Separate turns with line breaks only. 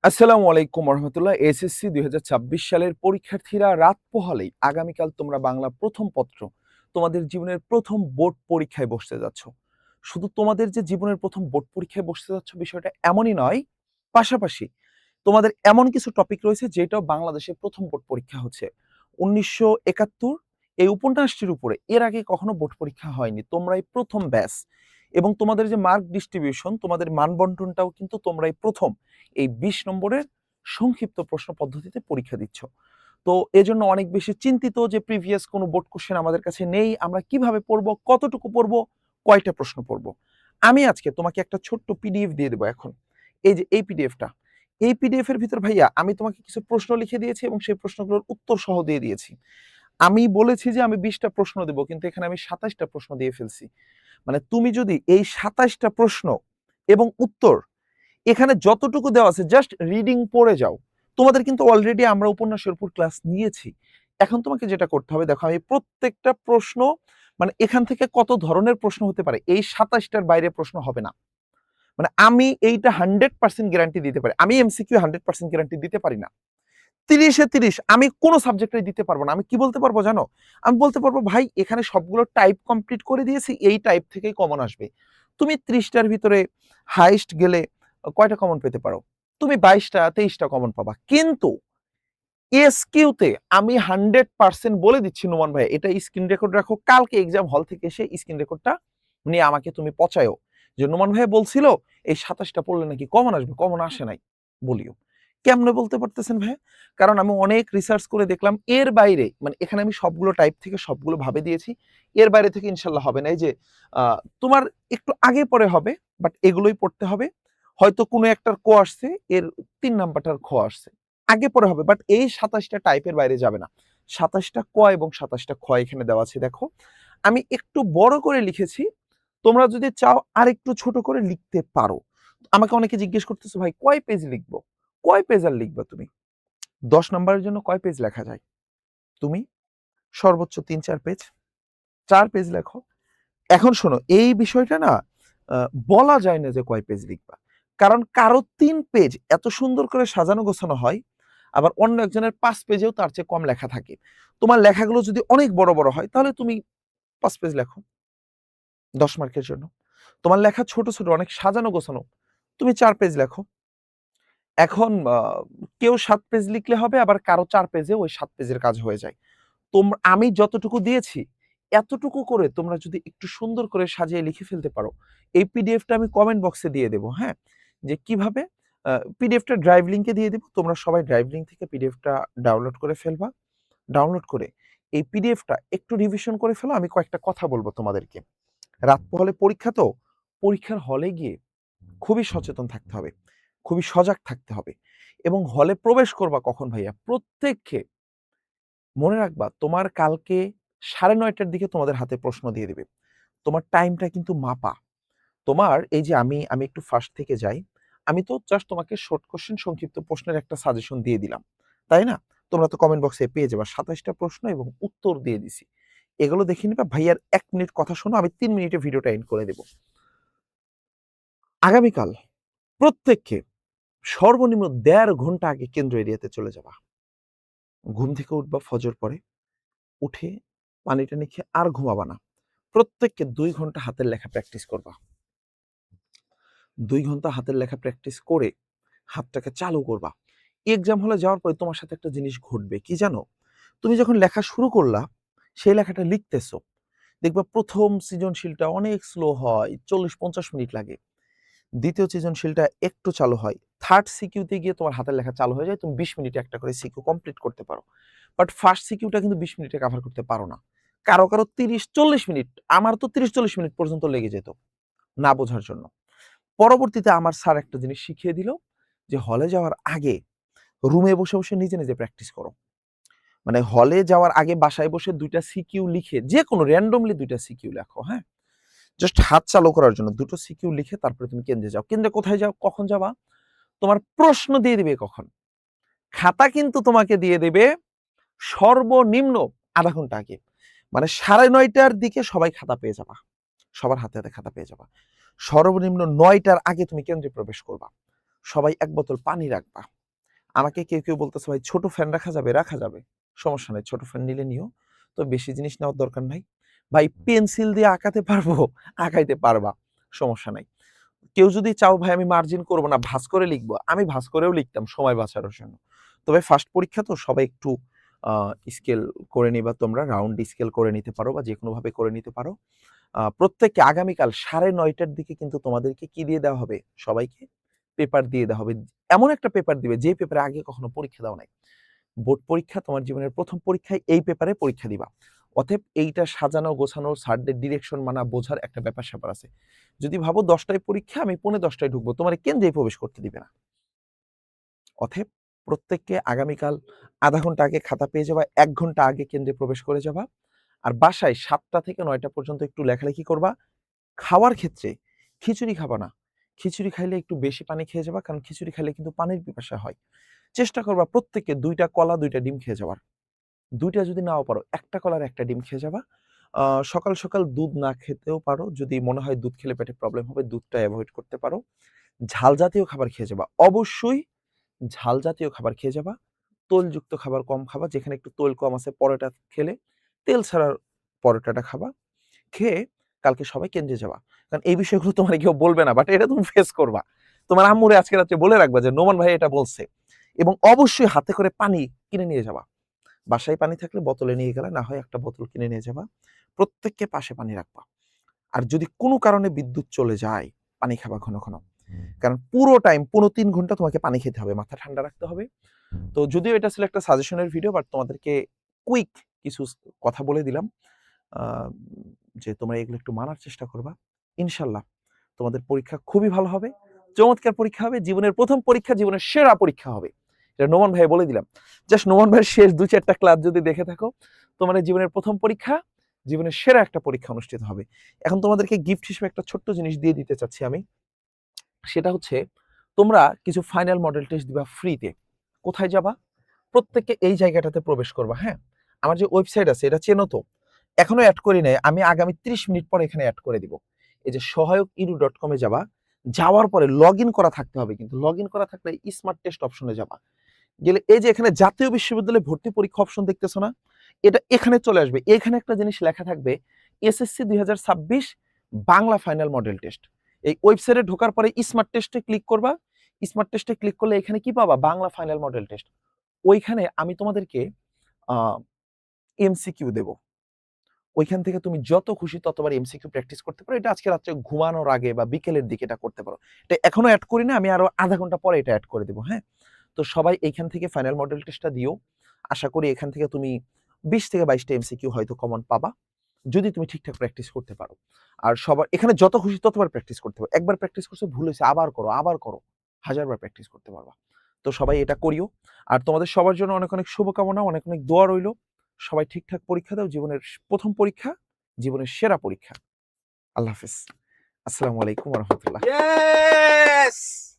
আসসালামু আলাইকুম রহমতুল্লাহ। এসএসসি ২০২৬ সালের পরীক্ষার্থীরা রাত পোহালেই আগামীকাল তোমরা বাংলা প্রথম পত্র তোমাদের জীবনের প্রথম বোর্ড পরীক্ষায় বসতে যাচ্ছ। শুধু তোমাদের যে জীবনের প্রথম বোর্ড পরীক্ষায় বসতে যাচ্ছ বিষয়টা এমনই নয়, পাশাপাশি তোমাদের এমন কিছু টপিক রয়েছে যেটাও বাংলাদেশের প্রথম বোর্ড পরীক্ষা হচ্ছে। ১৯৭১ এই উপন্যাসটির উপরে এর আগে কখনো বোর্ড পরীক্ষা হয়নি, তোমরাই প্রথম ব্যাচ। এবং তোমাদের যে মার্ক ডিস্ট্রিবিউশন, তোমাদের মানবন্টনটাও কিন্তু তোমরাই প্রথম এই ২০ নম্বরের সংক্ষিপ্ত প্রশ্ন পদ্ধতিতে পরীক্ষা দিচ্ছ। তো এজন্য অনেক বেশি চিন্তিত যে প্রিভিয়াস কোনো বোর্ড কোশ্চেন আমাদের কাছে নেই, আমরা কিভাবে পড়ব, কতটুকু পড়ব, কয়টা প্রশ্ন পড়ব। আমি আজকে তোমাকে একটা ছোট্ট পিডিএফ দিয়ে দেবো এখন। এই যে এই পিডিএফটা, এই পিডিএফ এর ভিতর ভাইয়া আমি তোমাকে কিছু প্রশ্ন লিখে দিয়েছি এবং সেই প্রশ্নগুলোর উত্তর সহ দিয়ে দিয়েছি। আমি বলেছি যে আমি ২০টা প্রশ্ন দেব, কিন্তু এখানে আমি ২৭টা প্রশ্ন দিয়ে ফেলছি। মানে তুমি যদি এই ২৭টা প্রশ্ন এবং উত্তর এখানে যতটুকু দেওয়া আছে জাস্ট রিডিং পড়ে যাও। তোমাদের কিন্তু অলরেডি আমরা উপন্যাসের উপর ক্লাস নিয়েছি। এখন তোমাকে যেটা করতে হবে, দেখো আমি প্রত্যেকটা প্রশ্ন মানে এখান থেকে কত ধরনের প্রশ্ন হতে পারে, এই ২৭টার বাইরে প্রশ্ন হবে না। মানে আমি এইটা 100% গ্যারান্টি দিতে পারি। আমি এমসিকিউ 100% গ্যারান্টি দিতে পারি না। ৩০-এ ৩০ আমি কোন সাবজেক্টে দিতে পারবো না। আমি কি বলতে পারবো জানো? আমি বলতে পারবো ভাই এখানে সবগুলো টাইপ কমপ্লিট করে দিয়েছি, এই টাইপ থেকেই কমন আসবে। তুমি ৩০টার ভিতরে হাইয়েস্ট গেলে কয়টা কমন পেতে পারো? তুমি ২২টা ২৩টা কমন পাবা। কিন্তু এসকিউতে আমি 100% বলে দিচ্ছি নোমান ভাই, এটা স্ক্রিন রেকর্ড রাখো। কালকে এক্সাম হল থেকে এসে স্ক্রিন রেকর্ডটা নিয়ে আমাকে তুমি পচায়ও যে নোমান ভাই বলছিল এই ২৭টা পড়লে নাকি কমন আসবে, কমন আসে নাই। বলিও কেমনে বলতে পারতেছেন ভাই? কারণ আমি অনেক রিসার্চ করে দেখলাম এর বাইরে, মানে এখানে আমি সবগুলো টাইপ থেকে সবগুলো ভাবে দিয়েছি। এর বাইরে থেকে ইনশাল্লাহ হবে না। এই যে তোমার একটু আগে পরে হবে, বাট এগুলোই পড়তে হবে। হয়তো কোনো একটার ক আসছে, এর ৩ নাম্বারটার খ আসছে, আগে পরে হবে, বাট এই ২৭টা টাইপের বাইরে যাবে না। ২৭টা ক এবং ২৭টা খ এখানে দেওয়া আছে দেখো। আমি একটু বড় করে লিখেছি, তোমরা যদি চাও আরেকটু ছোট করে লিখতে পারো। আমাকে অনেকে জিজ্ঞেস করতেছো ভাই কয় পেজ লিখবো? কয় পেজ আর লিখবা তুমি? ১০ নাম্বারের জন্য কয় পেজ লেখা যায়? তুমি সর্বোচ্চ ৩-৪ পেজ, ৪ পেজ লেখো। এখন শোনো, এই বিষয়টা না বলা যায় না যে কয় পেজ লিখবা। কারণ কারো ৩ পেজ এত সুন্দর করে সাজানো গোছানো হয়, আবার অন্য একজনের ৫ পেজেও তার চেয়ে কম লেখা থাকে। তোমার লেখাগুলো যদি অনেক বড়, বড় হয় তাহলে তুমি ৫ পেজ লেখো ১০ মার্কের জন্য। তোমার লেখা ছোট, ছোট অনেক সাজানো গোছানো, তুমি ৪ পেজ লেখো। এখন কেউ ৭ পেজ লিখলে হবে, আবার কারো ৪ পেজে ওই ৭ পেজের কাজ হয়ে যায়। আমি যতটুকু দিয়েছি এতটুকু করে তোমরা যদি একটু সুন্দর করে সাজিয়ে লিখে ফেলতে পারো, এই পিডিএফটা আমি কমেন্ট বক্সে দিয়ে দেবো, হ্যাঁ? যে কিভাবে পিডিএফটা ড্রাইভ লিংকে দিয়ে দেবো। তোমরা সবাই ড্রাইভ লিংক থেকে পিডিএফটা ডাউনলোড করে ফেলবা। ডাউনলোড করে এই পিডিএফটা একটু রিভিশন করে ফেলো। আমি কয়েকটা কথা বলবো তোমাদেরকে। রাত পোহালে পরীক্ষা তো, পরীক্ষার হলে গিয়ে খুবই সচেতন থাকতে হবে, খুবই সজাগ থাকতে হবে। এবং হলে প্রবেশ করবা কখন ভাইয়া? প্রত্যেককে মনে রাখবা তোমার কালকে ৯:৩০ দিকে তোমাদের হাতে প্রশ্ন দিয়ে দিবে। তোমার টাইমটা কিন্তু মাপা। তোমার এই যে আমি একটু ফার্স্ট থেকে যাই। আমি তো জাস্ট তোমাকে শর্ট কোয়েশ্চেন সংক্ষিপ্ত প্রশ্নের একটা সাজেশন দিয়ে দিলাম। তাই না? তোমরা তো কমেন্ট বক্সে পেয়ে যাবা ২৭ টা প্রশ্ন এবং উত্তর দিয়ে দিছি। এগুলো দেখে নিবা। ভাইয়ার ১ মিনিট কথা শোনো, আমি ৩ মিনিটে ভিডিওটা এন্ড করে দেব। আগামীকাল প্রত্যেককে সর্বনিম্ন ১.৫ ঘন্টা আগে কেন্দ্র এরিয়াতে চলে যাবা। ঘুম থেকে উঠবা ফজর পরে। উঠে পানি-টানি খেয়ে আর ঘুমাবা না। প্রত্যেককে ২ ঘন্টা হাতের লেখা প্র্যাকটিস করবা। ২ ঘন্টা হাতের লেখা প্র্যাকটিস করে হাতটাকে চালু করবা। এক্সাম হলে যাওয়ার পরে তোমার সাথে একটা জিনিস ঘটবে। কি জানো? তুমি যখন লেখা শুরু করলা, সেই লেখাটা লিখতেছো। দেখবা ১ম সৃজনশীলটা অনেক স্লো হয়, ৪০-৫০ মিনিট লাগে। ২য় সৃজনশীলটা একটু চালু হয়। 3rd সিকিউতে গিয়ে তোমার হাতের লেখা চালু হয়ে যায়। তুমি ২০ মিনিটে একটা করে সিকিউ কমপ্লিট করতে পারো। বাট 1st সিকিউটা কিন্তু ২০ মিনিটে কভার করতে পারো না। কারো ৩০-৪০ মিনিট, আমার তো ৩০-৪০ মিনিট পর্যন্ত লেগে যেত না বোঝার জন্য। পরবর্তীতে আমার স্যার একটা জিনিস শিখিয়ে দিল যে হলে যাওয়ার আগে রুমে বসে, বসে নিজে, নিজে প্র্যাকটিস করো। মানে হলে যাওয়ার আগে বাসায় বসে ২ টা সিকিউ লিখে যেকোনো র‍্যান্ডমলি ২ টা সিকিউ লেখো, হ্যাঁ? জাস্ট হাত চালু করার জন্য ২ টো সিকিউ লিখে তারপরে তুমি কেন্দ্রে যাও। কেন্দ্রে কোথায় যাও? কখন যাবা? তোমার প্রশ্ন দিয়ে দিবে কখন? খাতা কিন্তু তোমাকে দিয়ে দেবে সর্বনিম্ন ০.৫ ঘন্টা আগে। মানে ৯:৩০ দিকে সবাই খাতা পেয়ে যাবা। সবার হাতে, হাতে খাতা পেয়ে যাবা। সর্বনিম্ন ৯ টার আগে তুমি কেন্দ্রে প্রবেশ করবা। সবাই ১ বোতল পানি রাখবা। আমাকে কেউ বলতেছে, "ভাই ছোট ফ্যান রাখা যাবে?" রাখা যাবে। সমস্যা নাই। ছোট ফ্যান নিলে নিও। তো বেশি জিনিস নেওয়ার দরকার নাই। ভাই পেন্সিল দিয়ে আঁকাতে পারবো? আঁকাইতে পারবা। সমস্যা নাই। কেউ যদি চাও ভাই আমি মার্জিন করব না, ভাঁজ করে লিখবো। আমি ভাঁজ করেও লিখতাম সময় বাঁচানোর জন্য। তবে ফার্স্ট পরীক্ষা তো সবাই একটু আ স্কেল করে নিবা তোমরা। রাউন্ড স্কেল করে নিতে পারো বা যেকোনোভাবে করে নিতে পারো। প্রত্যেককে আগামীকাল 9:30 টার দিকে কিন্তু তোমাদেরকে কি দিয়ে দেওয়া হবে? সবাইকে পেপার দিয়ে দেওয়া হবে। এমন একটা পেপার দিবে যে পেপারে আগে কখনো পরীক্ষা দাও নাই। বোর্ড পরীক্ষা তোমার জীবনের ১ম পরীক্ষায় এই পেপারে পরীক্ষা দিবা। অতএব এইটা সাজানো গোছানো স্যারদের ডিরেকশন মানা বোঝার একটা ব্যাপার-স্যাপার আছে। যদি ভাবো ১০ টায় পরীক্ষা আমি পৌনে ১০ টায় ঢুকবো, তোমারে কেন্দ্রেই প্রবেশ করতে দিবে না। অতএব প্রত্যেককে আগামীকাল ০.৫ ঘন্টা আগে খাতা পেয়ে যাবা, ১ ঘন্টা আগে কেন্দ্রে প্রবেশ করে যাবা। আর বাসায় ৭টা থেকে ৯টা পর্যন্ত একটু লেখালেখি করবা। খাওয়ার ক্ষেত্রে খিচুড়ি খাবা না। খিচুড়ি খাইলে একটু বেশি পানি খেয়ে যাবা। কারণ খিচুড়ি খাইলে কিন্তু পানির পিপাসা হয়। চেষ্টা করবা প্রত্যেকে ২ টা কলা ২ টা ডিম খেয়ে যাওয়ার। ২ টা যদি নাও পারো ১ টা কলার ১ টা ডিম খেয়ে যাবা। সকাল দুধ না খেতেও পারো। যদি মনে হয় দুধ খেলে পেটে প্রবলেম হবে, দুধটা এভয়েড করতে পারো। ঝাল জাতীয় খাবার খেয়ে যাবা। অবশ্যই ঝাল জাতীয় খাবার খেয়ে যাবা। তৈলযুক্ত খাবার কম খাবা। যেখানে একটু তৈল কম আছে পরোটা খেলে তেল ছাড়া পরোটাটা খাবা। খেয়ে কালকে সবাই কেন্দ্রে যাবা। কারণ এই বিষয়গুলো তোমারে কেউ বলবে না। বাট এটা তুমি ফেস করবা। তোমার আম্মুরে আজকে রাত্রে বলে রাখবা যে, "নোমান ভাই এটা বলছে।" এবং অবশ্যই হাতে করে পানি কিনে নিয়ে যাবা। বাসায় পানি থাকলে বোতলে নিয়ে গেলা, না হয় একটা বোতল কিনে নিয়ে যাবা। প্রত্যেককে পাশে পানি রাখবা। আর যদি কোনো কারণে বিদ্যুৎ চলে যায়, পানি খাবা ঘন। কারণ পুরো টাইম ৩ ঘন্টা তোমাকে পানি খেতে হবে। মাথা ঠান্ডা রাখতে হবে। তো যদিও এটা ছিল একটা সাজেশনের ভিডিও বাট তোমাদেরকে কুইক কিছু কথা বলে দিলাম। আ যে তোমরা এগুলো একটু মানার চেষ্টা করবা। ইনশাআল্লাহ তোমাদের পরীক্ষা খুবই ভালো হবে। চমৎকার পরীক্ষা হবে। জীবনের ১ম পরীক্ষা, জীবনের সেরা পরীক্ষা হবে। এটা নোমান ভাই বলে দিলাম। জাস্ট নোমান ভাইয়ের শেষ ২-৪ টা ক্লাস যদি দেখে থাকো, তোমাদের জীবনের ১ম পরীক্ষা, জীবনের সেরা একটা পরীক্ষা অনুষ্ঠিত হবে। এখন তোমাদেরকে গিফট হিসেবে একটা ছোট্ট জিনিস দিয়ে দিতে চাচ্ছি আমি। সেটা হচ্ছে তোমরা কিছু ফাইনাল মডেল টেস্ট দিবা ফ্রিতে। কোথায় যাবা? প্রত্যেককে এই জায়গাটাতে প্রবেশ করবা, হ্যাঁ? আমার যে ওয়েবসাইট আছে এটা চেনো তো? এখনো এড করি নাই। আমি আগামী ৩০ মিনিট পরে এখানে এড করে দিব। এই যে সহায়ক.edu.com এ যাবা। যাওয়ার পরে লগইন করা থাকতে হবে কিন্তু। লগইন করা থাকলে স্মার্ট টেস্ট অপশনে যাবা। গেলে এই যে এখানে জাতীয় বিশ্ববিদ্যালয়ে ভর্তি পরীক্ষা অপশন দেখতেছো না? এটা এখানে চলে আসবে। এখানে একটা জিনিস লেখা থাকবে SSC ২০২৬ Bangla final model test. এই ওয়েবসাইটে ঢোকার পরে স্মার্ট টেস্টে ক্লিক করবা। স্মার্ট টেস্টে ক্লিক করলে এখানে কি পাবা? Bangla final model test. ওইখানে আমি তোমাদেরকে আ এমসিকিউ দেব। ওইখান থেকে তুমি যত খুশি ততবার এমসিকিউ প্র্যাকটিস করতে পারো। এটা আজকে রাত্রে ঘুমানোর আগে বা বিকেলের দিকে এটা করতে পারো। এটা এখনো এড করি না। আমি আরো ০.৫ ঘন্টা পরে এটা এড করে দেব, হ্যাঁ? তো সবাই এইখান থেকে ফাইনাল মডেল টেস্টটা দিও। আশা করি এখান থেকে তুমি ২০ থেকে ২২ টা এমসিকিউ হয়তো কমন পাবা। যদি তুমি ঠিকঠাক প্র্যাকটিস করতে পারো। আর সবার এখানে যত খুশি ততবার প্র্যাকটিস করতে পারো। একবার প্র্যাকটিস করছো ভুল হইছে আবার করো। হাজার বার প্র্যাকটিস করতে পারবা। তো সবাই এটা করিও। আর তোমাদের সবার জন্য অনেক শুভকামনা, অনেক দোয়া রইলো। সবাই ঠিকঠাক পরীক্ষা দাও। জীবনের ১ম পরীক্ষা, জীবনের সেরা পরীক্ষা। আল্লাহ হাফেজ। আসসালামু আলাইকুম ওয়া রাহমাতুল্লাহ।
ইয়েস!